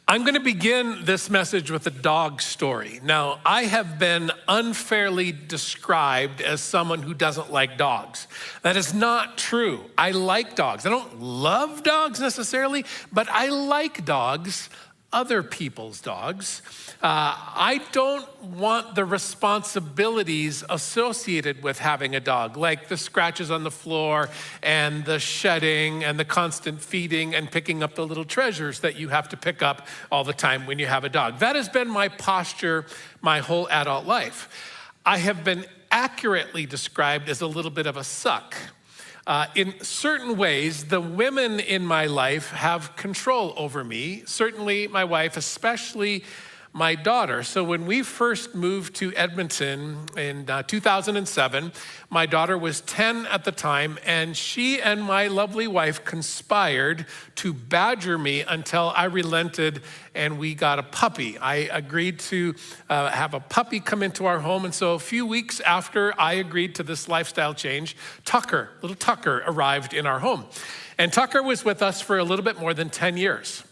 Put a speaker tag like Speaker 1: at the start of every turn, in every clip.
Speaker 1: I'm going to begin this message with a dog story. Now, I have been unfairly described as someone who doesn't like dogs. That is not true. I like dogs. I don't love dogs necessarily, but I like dogs, other people's dogs. I don't want the responsibilities associated with having a dog, like the scratches on the floor and the shedding and the constant feeding and picking up the little treasures that you have to pick up all the time when you have a dog. That has been my posture my whole adult life. I have been accurately described as a little bit of a suck. In certain ways, the women in my life have control over me, certainly my wife, especially my daughter. So when we first moved to Edmonton in 2007, my daughter was 10 at the time, and she and my lovely wife conspired to badger me until I relented and we got a puppy. I agreed to have a puppy come into our home, and so a few weeks after I agreed to this lifestyle change, little Tucker arrived in our home. And Tucker was with us for a little bit more than 10 years.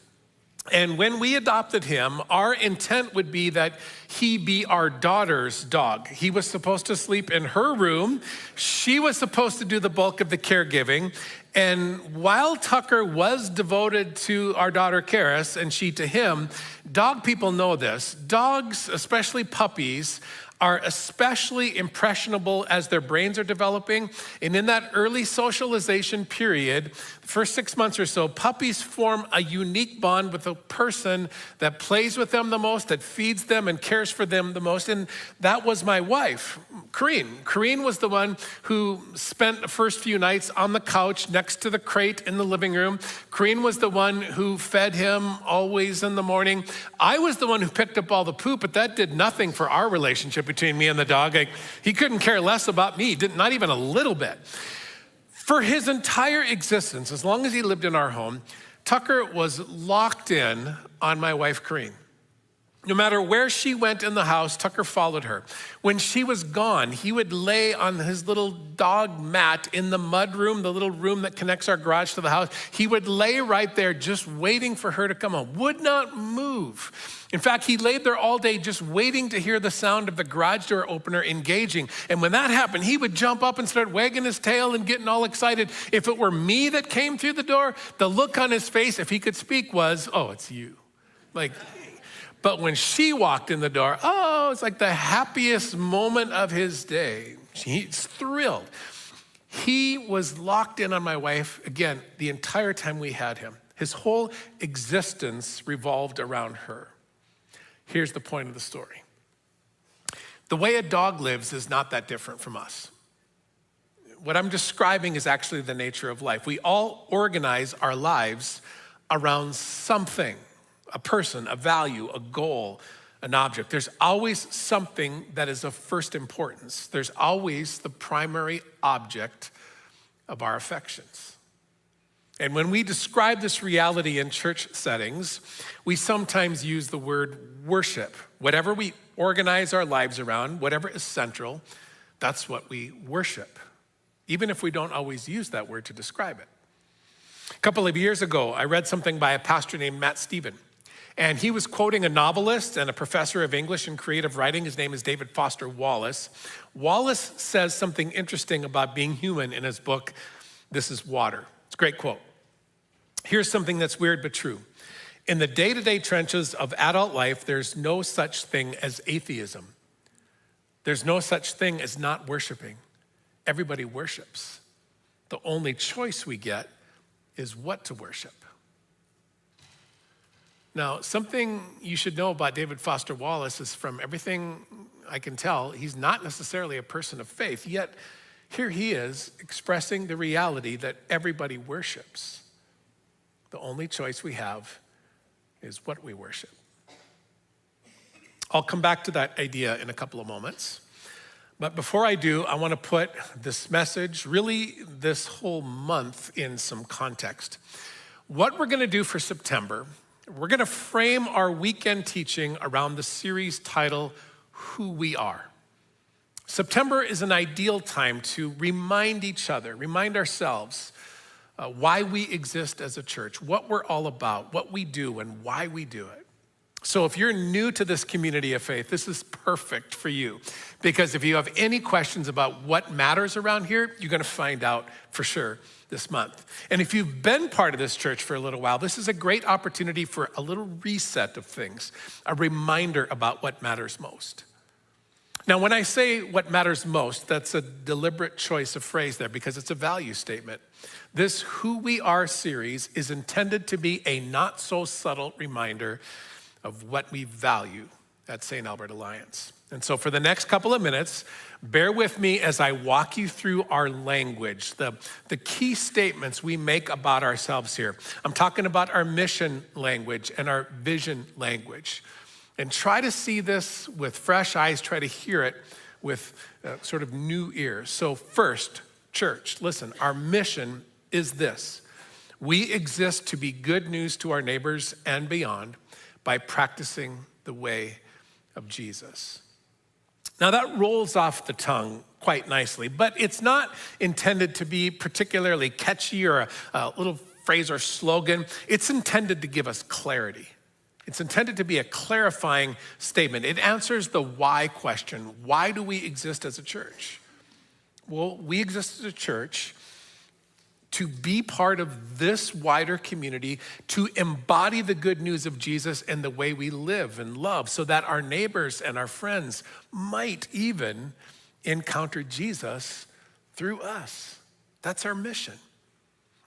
Speaker 1: And when we adopted him, our intent would be that he be our daughter's dog. He was supposed to sleep in her room. She was supposed to do the bulk of the caregiving. And while Tucker was devoted to our daughter, Karis, and she to him, dog people know this. Dogs, especially puppies, are especially impressionable as their brains are developing. And in that early socialization period, the first 6 months or so, puppies form a unique bond with the person that plays with them the most, that feeds them and cares for them the most. And that was my wife, Corrine. Corrine was the one who spent the first few nights on the couch next to the crate in the living room. Corrine was the one who fed him always in the morning. I was the one who picked up all the poop, but that did nothing for our relationship between me and the dog. He couldn't care less about me, not even a little bit. For his entire existence, as long as he lived in our home, Tucker was locked in on my wife, Corrine. No matter where she went in the house, Tucker followed her. When she was gone, he would lay on his little dog mat in the mud room, the little room that connects our garage to the house. He would lay right there just waiting for her to come home, would not move. In fact, he laid there all day just waiting to hear the sound of the garage door opener engaging. And when that happened, he would jump up and start wagging his tail and getting all excited. If it were me that came through the door, the look on his face, if he could speak, was, "Oh, it's you." But when she walked in the door, it's like the happiest moment of his day. He's thrilled. He was locked in on my wife, again, the entire time we had him. His whole existence revolved around her. Here's the point of the story. The way a dog lives is not that different from us. What I'm describing is actually the nature of life. We all organize our lives around something, a person, a value, a goal, an object. There's always something that is of first importance. There's always the primary object of our affections. And when we describe this reality in church settings, we sometimes use the word worship. Whatever we organize our lives around, whatever is central, that's what we worship, even if we don't always use that word to describe it. A couple of years ago, I read something by a pastor named Matt Stephen. And he was quoting a novelist and a professor of English and creative writing. His name is David Foster Wallace. Wallace says something interesting about being human in his book, This is Water. It's a great quote. Here's something that's weird but true. In the day-to-day trenches of adult life, there's no such thing as atheism. There's no such thing as not worshiping. Everybody worships. The only choice we get is what to worship. Now, something you should know about David Foster Wallace is, from everything I can tell, he's not necessarily a person of faith, yet here he is expressing the reality that everybody worships. The only choice we have is what we worship. I'll come back to that idea in a couple of moments. But before I do, I want to put this message, really this whole month, in some context. What we're going to do for September, we're going to frame our weekend teaching around the series title, Who We Are. September is an ideal time to remind each other, remind ourselves why we exist as a church, what we're all about, what we do, and why we do it. So if you're new to this community of faith, this is perfect for you. Because if you have any questions about what matters around here, you're gonna find out for sure this month. And if you've been part of this church for a little while, this is a great opportunity for a little reset of things, a reminder about what matters most. Now, when I say what matters most, that's a deliberate choice of phrase there because it's a value statement. This Who We Are series is intended to be a not so subtle reminder of what we value at St. Albert Alliance. And so for the next couple of minutes, bear with me as I walk you through our language, the key statements we make about ourselves here. I'm talking about our mission language and our vision language. And try to see this with fresh eyes, try to hear it with sort of new ears. So first, church, listen, our mission is this. We exist to be good news to our neighbors and beyond by practicing the way of Jesus. Now that rolls off the tongue quite nicely, but it's not intended to be particularly catchy or a little phrase or slogan. It's intended to give us clarity. It's intended to be a clarifying statement. It answers the why question. Why do we exist as a church? Well, we exist as a church to be part of this wider community, to embody the good news of Jesus in the way we live and love, so that our neighbors and our friends might even encounter Jesus through us. That's our mission.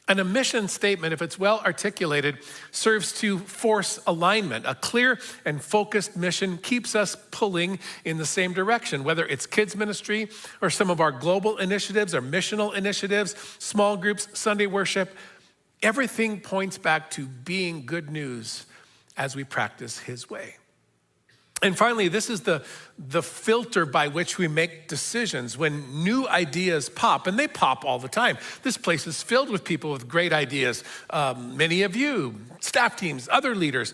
Speaker 1: And a mission statement, if it's well articulated, serves to force alignment. A clear and focused mission keeps us pulling in the same direction, whether it's kids ministry or some of our global initiatives or missional initiatives, small groups, Sunday worship. Everything points back to being good news as we practice his way. And finally, this is the filter by which we make decisions when new ideas pop, and they pop all the time. This place is filled with people with great ideas. Many of you, staff teams, other leaders,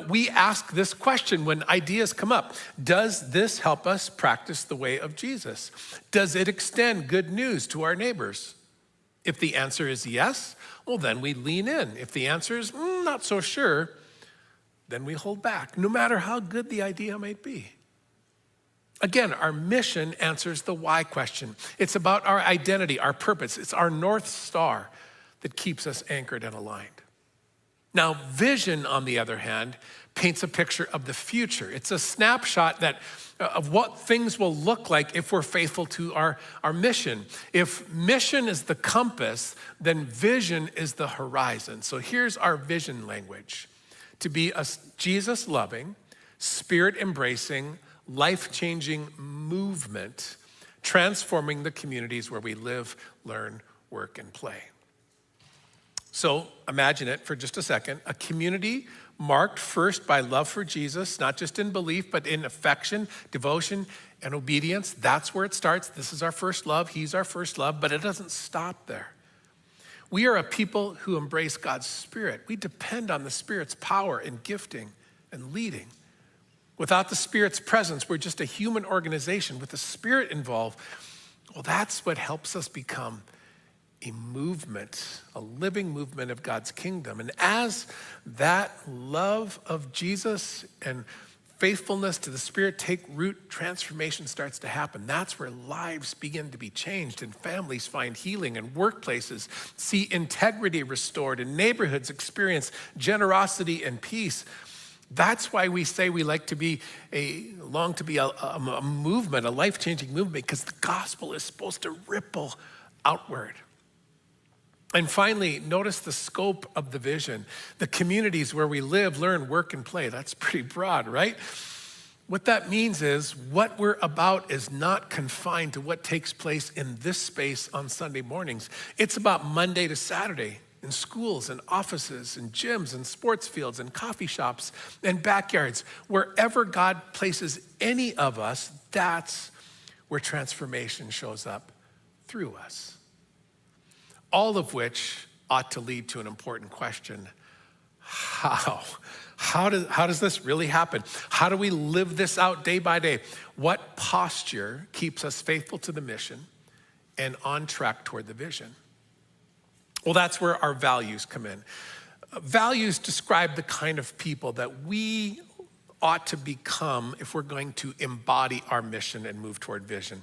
Speaker 1: we ask this question when ideas come up. Does this help us practice the way of Jesus? Does it extend good news to our neighbors? If the answer is yes, well, then we lean in. If the answer is not so sure, then we hold back, no matter how good the idea might be. Again, our mission answers the why question. It's about our identity, our purpose. It's our North Star that keeps us anchored and aligned. Now, vision, on the other hand, paints a picture of the future. It's a snapshot of what things will look like if we're faithful to our mission. If mission is the compass, then vision is the horizon. So here's our vision language. To be a Jesus-loving, Spirit-embracing, life-changing movement, transforming the communities where we live, learn, work, and play. So imagine it for just a second, a community marked first by love for Jesus, not just in belief, but in affection, devotion, and obedience. That's where it starts. This is our first love. He's our first love, but it doesn't stop there. We are a people who embrace God's Spirit. We depend on the Spirit's power and gifting and leading. Without the Spirit's presence, we're just a human organization. With the Spirit involved, well, that's what helps us become a movement, a living movement of God's kingdom. And as that love of Jesus and faithfulness to the Spirit take root, transformation starts to happen. That's where lives begin to be changed and families find healing and workplaces see integrity restored and neighborhoods experience generosity and peace. That's why we say we long to be a movement, a life-changing movement, because the gospel is supposed to ripple outward. And finally, notice the scope of the vision. The communities where we live, learn, work, and play. That's pretty broad, right? What that means is what we're about is not confined to what takes place in this space on Sunday mornings. It's about Monday to Saturday in schools and offices and gyms and sports fields and coffee shops and backyards. Wherever God places any of us, that's where transformation shows up through us. All of which ought to lead to an important question. How? How does this really happen? How do we live this out day by day? What posture keeps us faithful to the mission and on track toward the vision? Well, that's where our values come in. Values describe the kind of people that we ought to become if we're going to embody our mission and move toward vision.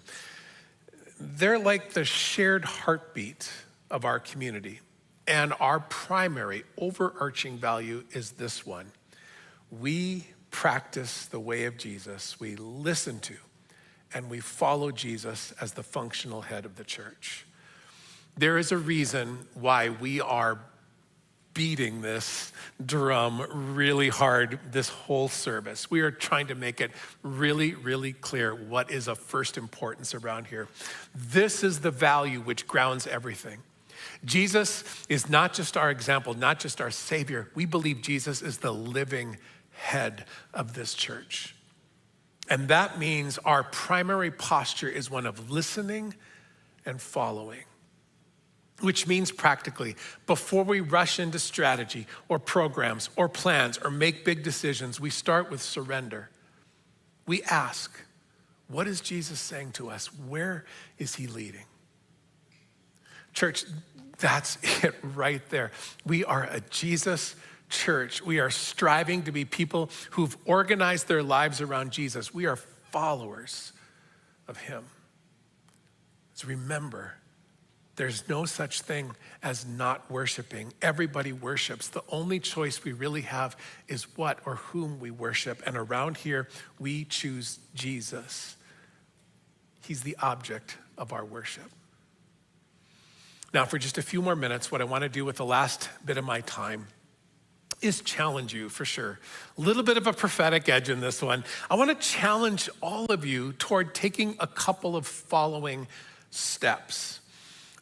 Speaker 1: They're like the shared heartbeat of our community. And our primary overarching value is this one. We practice the way of Jesus. We listen to and we follow Jesus as the functional head of the church. There is a reason why we are beating this drum really hard this whole service. We are trying to make it really, really clear what is of first importance around here. This is the value which grounds everything. Jesus is not just our example, not just our Savior. We believe Jesus is the living head of this church. And that means our primary posture is one of listening and following, which means practically, before we rush into strategy or programs or plans or make big decisions, we start with surrender. We ask, what is Jesus saying to us? Where is he leading? Church, that's it right there. We are a Jesus church. We are striving to be people who've organized their lives around Jesus. We are followers of him. So remember, there's no such thing as not worshiping. Everybody worships. The only choice we really have is what or whom we worship. And around here, we choose Jesus. He's the object of our worship. Now, for just a few more minutes, what I want to do with the last bit of my time is challenge you for sure. A little bit of a prophetic edge in this one. I want to challenge all of you toward taking a couple of following steps.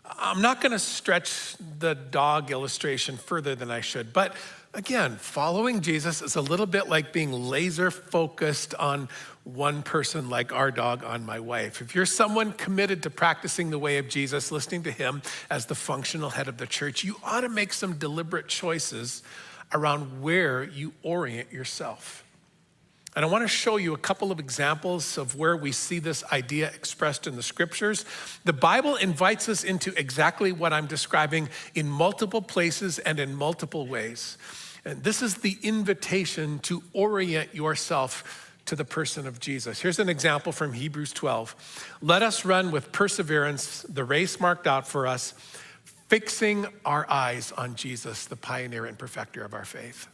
Speaker 1: I'm not going to stretch the dog illustration further than I should, but again, following Jesus is a little bit like being laser focused on one person, like our dog on my wife. If you're someone committed to practicing the way of Jesus, listening to him as the functional head of the church, you ought to make some deliberate choices around where you orient yourself. And I want to show you a couple of examples of where we see this idea expressed in the scriptures. The Bible invites us into exactly what I'm describing in multiple places and in multiple ways. And this is the invitation to orient yourself to the person of Jesus. Here's an example from Hebrews 12. Let us run with perseverance the race marked out for us, fixing our eyes on Jesus, the pioneer and perfecter of our faith.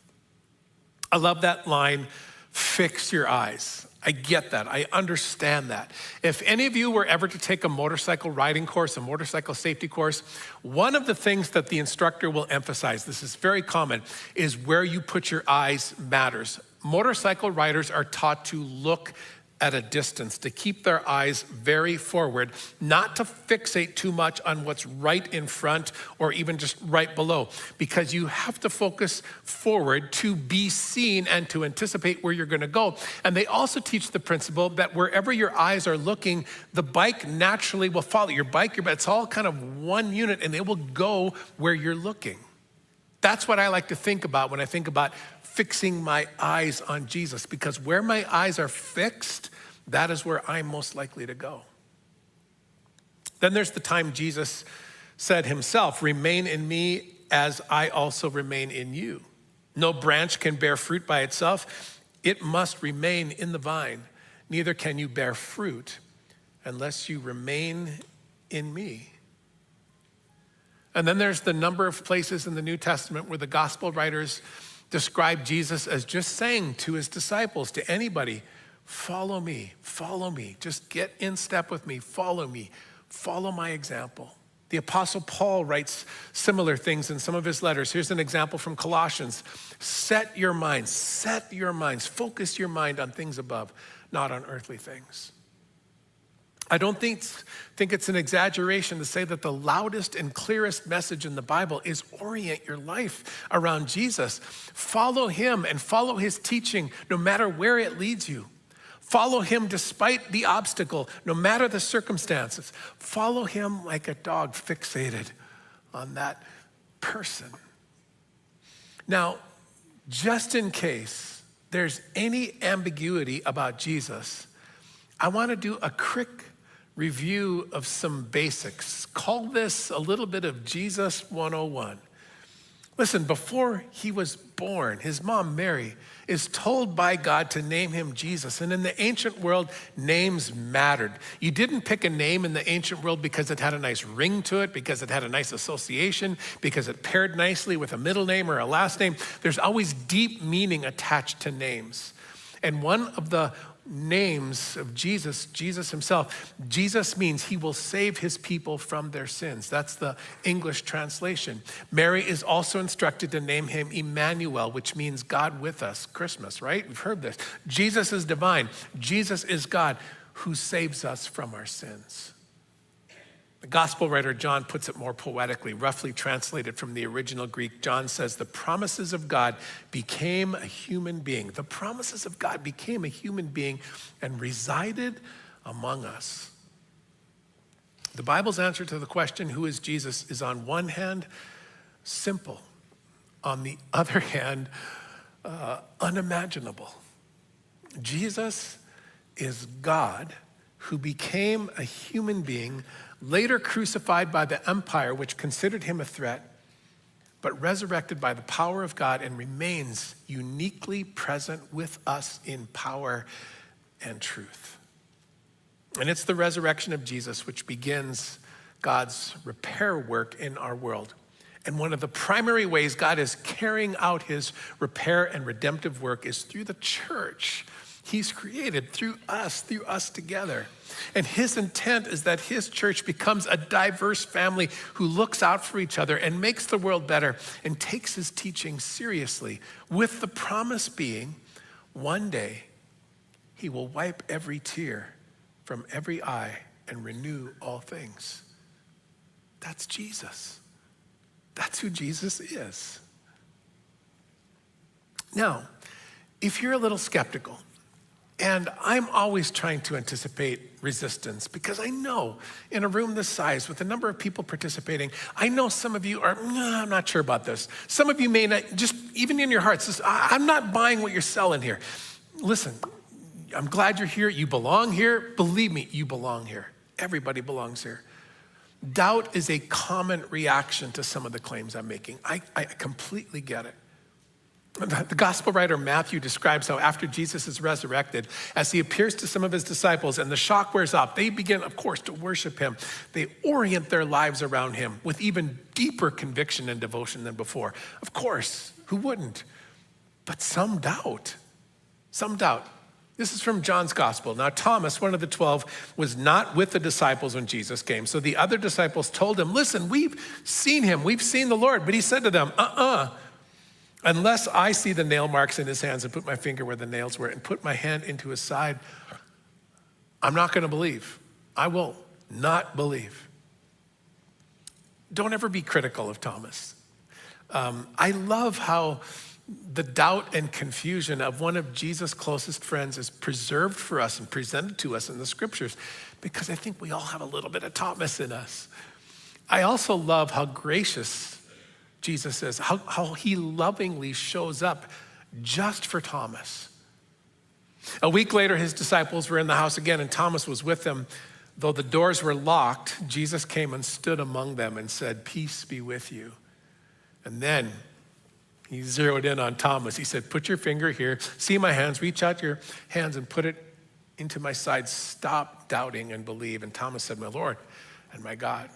Speaker 1: I love that line, fix your eyes. I get that. I understand that. If any of you were ever to take a motorcycle riding course, a motorcycle safety course, one of the things that the instructor will emphasize, this is very common, is where you put your eyes matters. Motorcycle riders are taught to look at a distance, to keep their eyes very forward, not to fixate too much on what's right in front or even just right below, because you have to focus forward to be seen and to anticipate where you're gonna go. And they also teach the principle that wherever your eyes are looking, the bike naturally will follow. Your bike, it's all kind of one unit and it will go where you're looking. That's what I like to think about when I think about fixing my eyes on Jesus, because where my eyes are fixed, that is where I'm most likely to go. Then there's the time Jesus said himself, remain in me as I also remain in you. No branch can bear fruit by itself. It must remain in the vine. Neither can you bear fruit unless you remain in me. And then there's the number of places in the New Testament where the gospel writers describe Jesus as just saying to his disciples, to anybody, follow me, just get in step with me, follow my example. The Apostle Paul writes similar things in some of his letters. Here's an example from Colossians. Set your minds, focus your mind on things above, not on earthly things. I don't think it's an exaggeration to say that the loudest and clearest message in the Bible is orient your life around Jesus. Follow him and follow his teaching no matter where it leads you. Follow him despite the obstacle, no matter the circumstances. Follow him like a dog fixated on that person. Now, just in case there's any ambiguity about Jesus, I want to do a quick review of some basics. Call this a little bit of Jesus 101. Listen, before he was born, his mom, Mary, is told by God to name him Jesus. And in the ancient world, names mattered. You didn't pick a name in the ancient world because it had a nice ring to it, because it had a nice association, because it paired nicely with a middle name or a last name. There's always deep meaning attached to names. And one of the names of Jesus, Jesus himself, Jesus means he will save his people from their sins. That's the English translation. Mary is also instructed to name him Emmanuel, which means God with us. Christmas, right? We've heard this. Jesus is divine. Jesus is God who saves us from our sins. The gospel writer John puts it more poetically, roughly translated from the original Greek. John says, the promises of God became a human being. The promises of God became a human being and resided among us. The Bible's answer to the question, who is Jesus, is on one hand, simple. On the other hand, unimaginable. Jesus is God who became a human being, later crucified by the empire, which considered him a threat, but resurrected by the power of God and remains uniquely present with us in power and truth. And it's the resurrection of Jesus which begins God's repair work in our world. And one of the primary ways God is carrying out his repair and redemptive work is through the church he's created, through us together. And his intent is that his church becomes a diverse family who looks out for each other and makes the world better and takes his teaching seriously, with the promise being one day he will wipe every tear from every eye and renew all things. That's Jesus. That's who Jesus is. Now, if you're a little skeptical, and I'm always trying to anticipate resistance because I know in a room this size with a number of people participating, I know some of you are, I'm not sure about this. Some of you may not, just even in your hearts, I'm not buying what you're selling here. Listen, I'm glad you're here. You belong here. Believe me, you belong here. Everybody belongs here. Doubt is a common reaction to some of the claims I'm making. I completely get it. The gospel writer Matthew describes how after Jesus is resurrected, as he appears to some of his disciples and the shock wears off, they begin, of course, to worship him. They orient their lives around him with even deeper conviction and devotion than before. Of course, who wouldn't? But some doubt. Some doubt. This is from John's gospel. Now, Thomas, one of the 12, was not with the disciples when Jesus came. So the other disciples told him, listen, we've seen him. We've seen the Lord. But he said to them, unless I see the nail marks in his hands and put my finger where the nails were and put my hand into his side, I'm not going to believe. I will not believe. Don't ever be critical of Thomas. I love how the doubt and confusion of one of Jesus' closest friends is preserved for us and presented to us in the scriptures, because I think we all have a little bit of Thomas in us. I also love how gracious Jesus is, how he lovingly shows up just for Thomas. A week later, his disciples were in the house again, and Thomas was with them. Though the doors were locked, Jesus came and stood among them and said, peace be with you. And then he zeroed in on Thomas. He said, put your finger here, see my hands, reach out your hands and put it into my side. Stop doubting and believe. And Thomas said, my Lord and my God.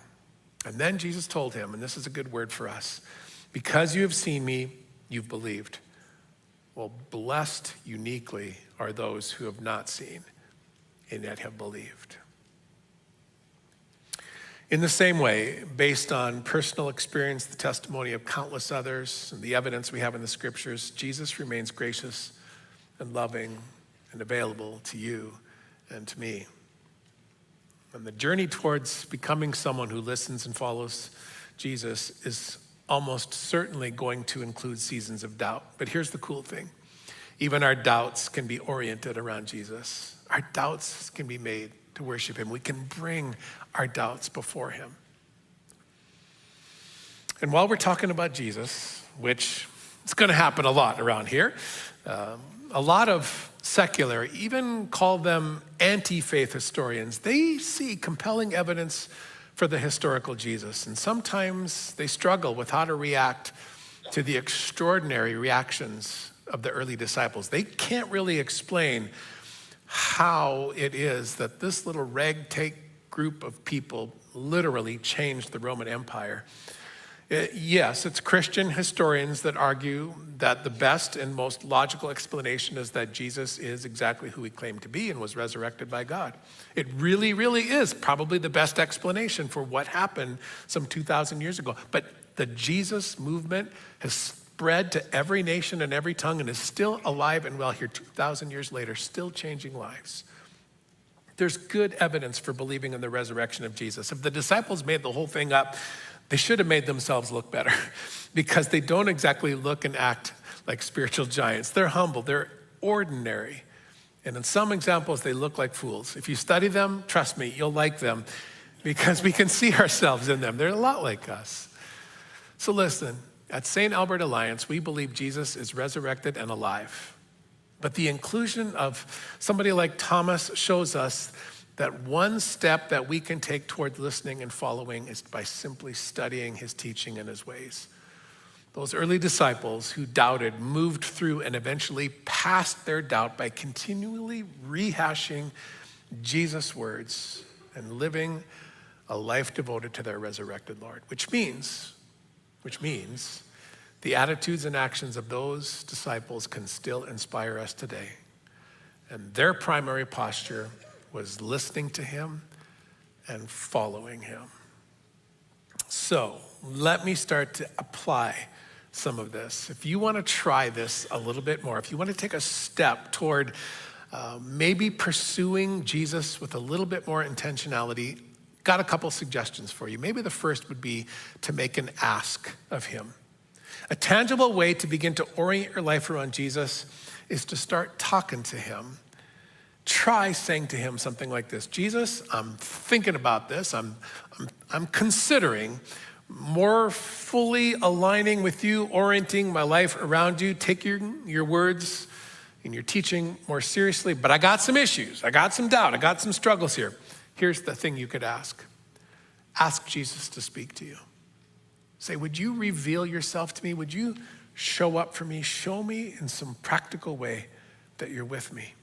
Speaker 1: And then Jesus told him, and this is a good word for us, because you have seen me, you've believed. Well, blessed uniquely are those who have not seen and yet have believed. In the same way, based on personal experience, the testimony of countless others, and the evidence we have in the scriptures, Jesus remains gracious and loving and available to you and to me. And the journey towards becoming someone who listens and follows Jesus is almost certainly going to include seasons of doubt. But here's the cool thing. Even our doubts can be oriented around Jesus. Our doubts can be made to worship him. We can bring our doubts before him. And while we're talking about Jesus, which is going to happen a lot around here, a lot of secular, even call them anti-faith historians, they see compelling evidence for the historical Jesus. And sometimes they struggle with how to react to the extraordinary reactions of the early disciples. They can't really explain how it is that this little ragtag group of people literally changed the Roman Empire. Yes, it's Christian historians that argue that the best and most logical explanation is that Jesus is exactly who he claimed to be and was resurrected by God. It really, really is probably the best explanation for what happened some 2,000 years ago. But the Jesus movement has spread to every nation and every tongue and is still alive and well here 2,000 years later, still changing lives. There's good evidence for believing in the resurrection of Jesus. If the disciples made the whole thing up, they should have made themselves look better because they don't exactly look and act like spiritual giants. They're humble, they're ordinary. And in some examples, they look like fools. If you study them, trust me, you'll like them because we can see ourselves in them. They're a lot like us. So listen, at St. Albert Alliance, we believe Jesus is resurrected and alive. But the inclusion of somebody like Thomas shows us that one step that we can take toward listening and following is by simply studying his teaching and his ways. Those early disciples who doubted moved through and eventually passed their doubt by continually rehashing Jesus' words and living a life devoted to their resurrected Lord, which means the attitudes and actions of those disciples can still inspire us today. And their primary posture was listening to him and following him. So let me start to apply some of this. If you want to try this a little bit more, if you want to take a step toward maybe pursuing Jesus with a little bit more intentionality, got a couple suggestions for you. Maybe the first would be to make an ask of him. A tangible way to begin to orient your life around Jesus is to start talking to him. Try saying to him something like this: Jesus, I'm thinking about this. I'm considering more fully aligning with you, orienting my life around you. Take your words and your teaching more seriously, but I got some issues. I got some doubt. I got some struggles here. Here's the thing you could ask. Ask Jesus to speak to you. Say, would you reveal yourself to me? Would you show up for me? Show me in some practical way that you're with me.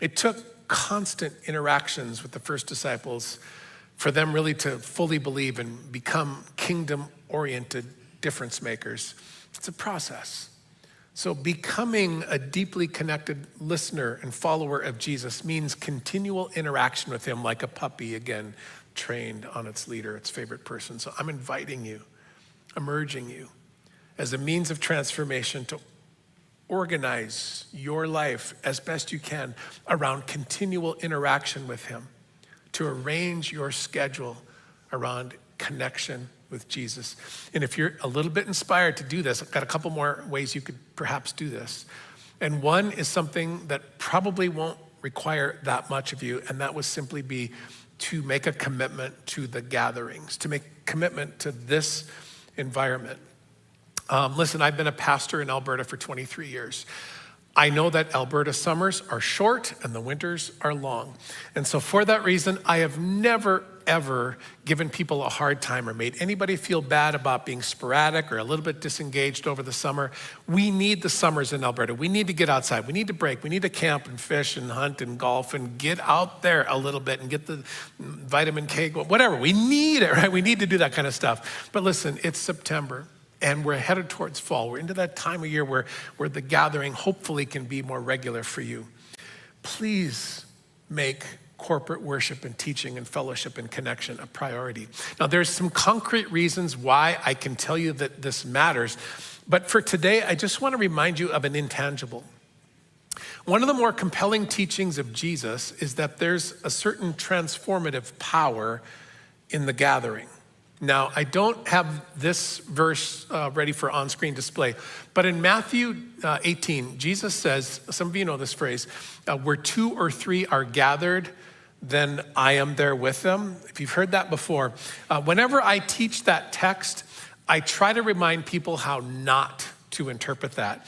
Speaker 1: It took constant interactions with the first disciples for them really to fully believe and become kingdom-oriented difference makers. It's a process. So becoming a deeply connected listener and follower of Jesus means continual interaction with him like a puppy, again, trained on its leader, its favorite person. So I'm inviting you, I'm urging you as a means of transformation to organize your life as best you can around continual interaction with him, to arrange your schedule around connection with Jesus. And if you're a little bit inspired to do this, I've got a couple more ways you could perhaps do this. And one is something that probably won't require that much of you, and that would simply be to make a commitment to the gatherings, to make commitment to this environment. Listen, I've been a pastor in Alberta for 23 years. I know that Alberta summers are short and the winters are long. And so for that reason, I have never, ever given people a hard time or made anybody feel bad about being sporadic or a little bit disengaged over the summer. We need the summers in Alberta. We need to get outside. We need to break. We need to camp and fish and hunt and golf and get out there a little bit and get the vitamin K, whatever. We need it, right? We need to do that kind of stuff. But listen, it's September. And we're headed towards fall. We're into that time of year where the gathering hopefully can be more regular for you. Please make corporate worship and teaching and fellowship and connection a priority. Now, there's some concrete reasons why I can tell you that this matters. But for today, I just want to remind you of an intangible. One of the more compelling teachings of Jesus is that there's a certain transformative power in the gathering. Now, I don't have this verse ready for on-screen display, but in Matthew 18, Jesus says, some of you know this phrase, where two or three are gathered, then I am there with them. If you've heard that before, whenever I teach that text, I try to remind people how not to interpret that.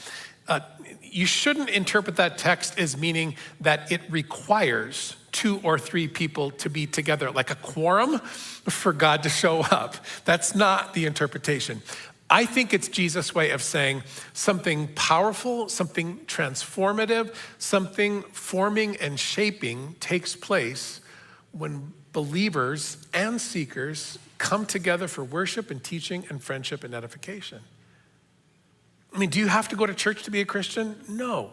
Speaker 1: You shouldn't interpret that text as meaning that it requires two or three people to be together, like a quorum for God to show up. That's not the interpretation. I think it's Jesus' way of saying something powerful, something transformative, something forming and shaping takes place when believers and seekers come together for worship and teaching and friendship and edification. I mean, do you have to go to church to be a Christian? No,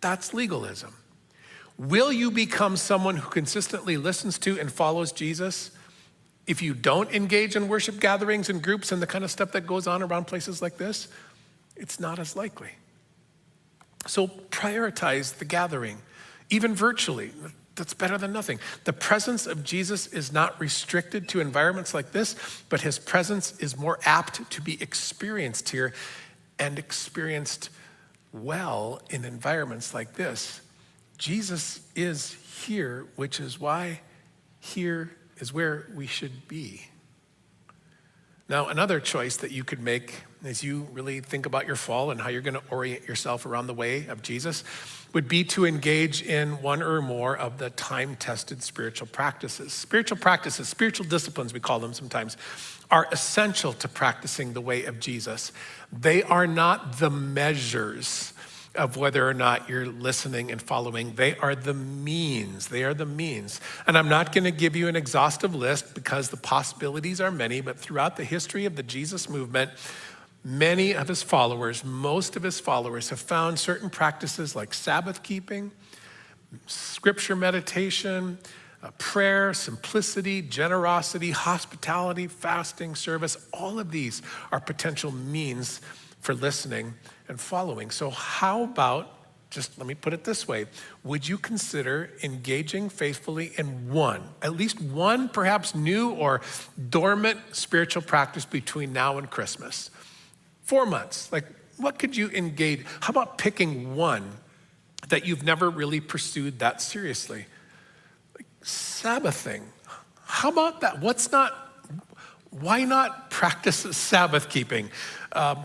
Speaker 1: that's legalism. Will you become someone who consistently listens to and follows Jesus if you don't engage in worship gatherings and groups and the kind of stuff that goes on around places like this? It's not as likely. So prioritize the gathering, even virtually. That's better than nothing. The presence of Jesus is not restricted to environments like this, but his presence is more apt to be experienced here and experienced well in environments like this. Jesus is here, which is why here is where we should be. Now, another choice that you could make as you really think about your fall and how you're going to orient yourself around the way of Jesus would be to engage in one or more of the time-tested spiritual practices. Spiritual practices, spiritual disciplines, we call them sometimes, are essential to practicing the way of Jesus. They are not the measures of whether or not you're listening and following. They are the means. They are the means. And I'm not going to give you an exhaustive list because the possibilities are many, but throughout the history of the Jesus movement, many of his followers, most of his followers have found certain practices like Sabbath keeping, scripture meditation, prayer, simplicity, generosity, hospitality, fasting, service. All of these are potential means for listening and following. So how about, just let me put it this way, would you consider engaging faithfully in one, at least one perhaps new or dormant spiritual practice between now and Christmas? 4 months, like what could you engage? How about picking one that you've never really pursued that seriously? Like Sabbathing, how about that? Why not practice Sabbath keeping?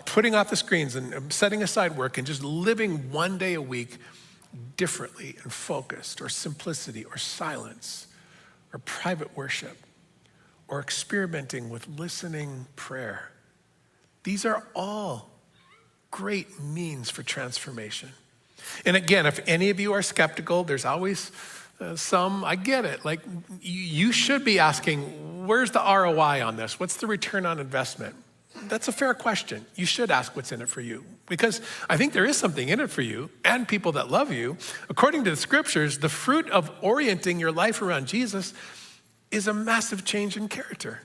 Speaker 1: Putting off the screens and setting aside work and just living one day a week differently and focused, or simplicity, or silence, or private worship, or experimenting with listening prayer. These are all great means for transformation. And again, if any of you are skeptical, there's always some, I get it. Like you should be asking, where's the ROI on this? What's the return on investment? That's a fair question. You should ask what's in it for you, because I think there is something in it for you and people that love you. According to the scriptures, the fruit of orienting your life around Jesus is a massive change in character.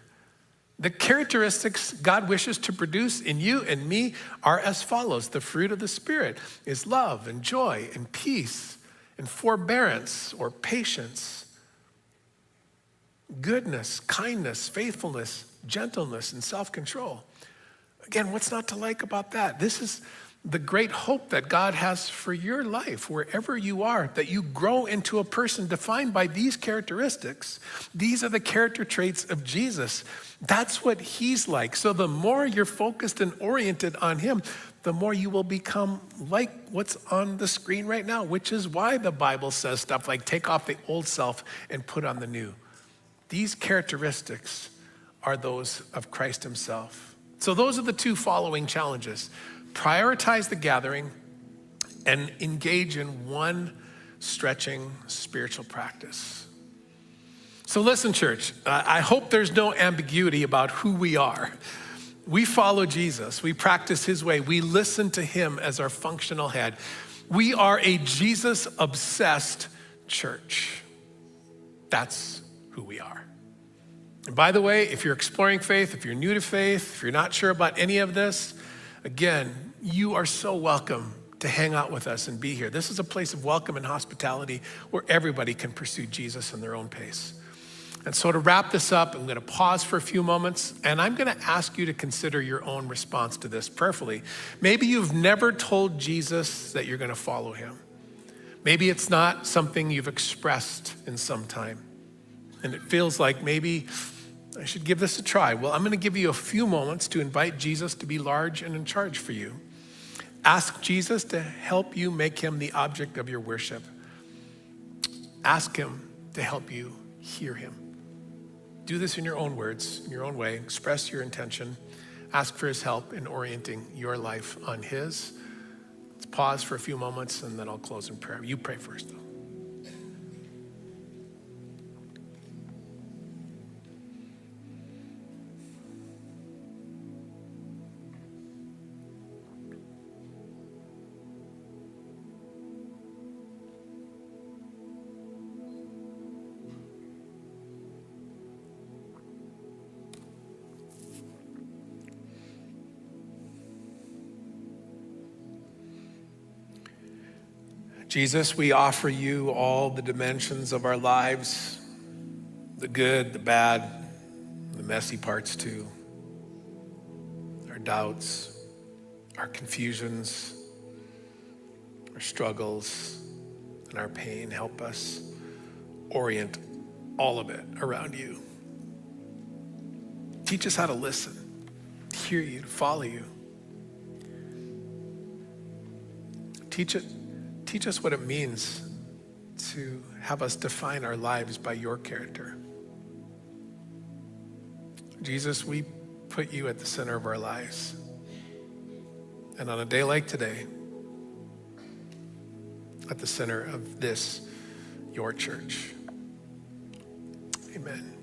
Speaker 1: The characteristics God wishes to produce in you and me are as follows. The fruit of the Spirit is love and joy and peace and forbearance or patience, goodness, kindness, faithfulness, gentleness, and self-control. Again, what's not to like about that? This is the great hope that God has for your life, wherever you are, that you grow into a person defined by these characteristics. These are the character traits of Jesus. That's what he's like. So the more you're focused and oriented on him, the more you will become like what's on the screen right now, which is why the Bible says stuff like take off the old self and put on the new. These characteristics are those of Christ himself. So those are the two following challenges. Prioritize the gathering and engage in one stretching spiritual practice. So listen, church, I hope there's no ambiguity about who we are. We follow Jesus. We practice his way. We listen to him as our functional head. We are a Jesus-obsessed church. That's who we are. And by the way, if you're exploring faith, if you're new to faith, if you're not sure about any of this, again, you are so welcome to hang out with us and be here. This is a place of welcome and hospitality where everybody can pursue Jesus in their own pace. And so to wrap this up, I'm going to pause for a few moments, and I'm going to ask you to consider your own response to this prayerfully. Maybe you've never told Jesus that you're going to follow him. Maybe it's not something you've expressed in some time, and it feels like maybe I should give this a try. Well, I'm going to give you a few moments to invite Jesus to be large and in charge for you. Ask Jesus to help you make him the object of your worship. Ask him to help you hear him. Do this in your own words, in your own way. Express your intention. Ask for his help in orienting your life on his. Let's pause for a few moments and then I'll close in prayer. You pray first, though. Jesus, we offer you all the dimensions of our lives, the good, the bad, the messy parts too, our doubts, our confusions, our struggles, and our pain. Help us orient all of it around you. Teach us how to listen, to hear you, to follow you. Teach us what it means to have us define our lives by your character. Jesus, we put you at the center of our lives. And on a day like today, at the center of this, your church. Amen.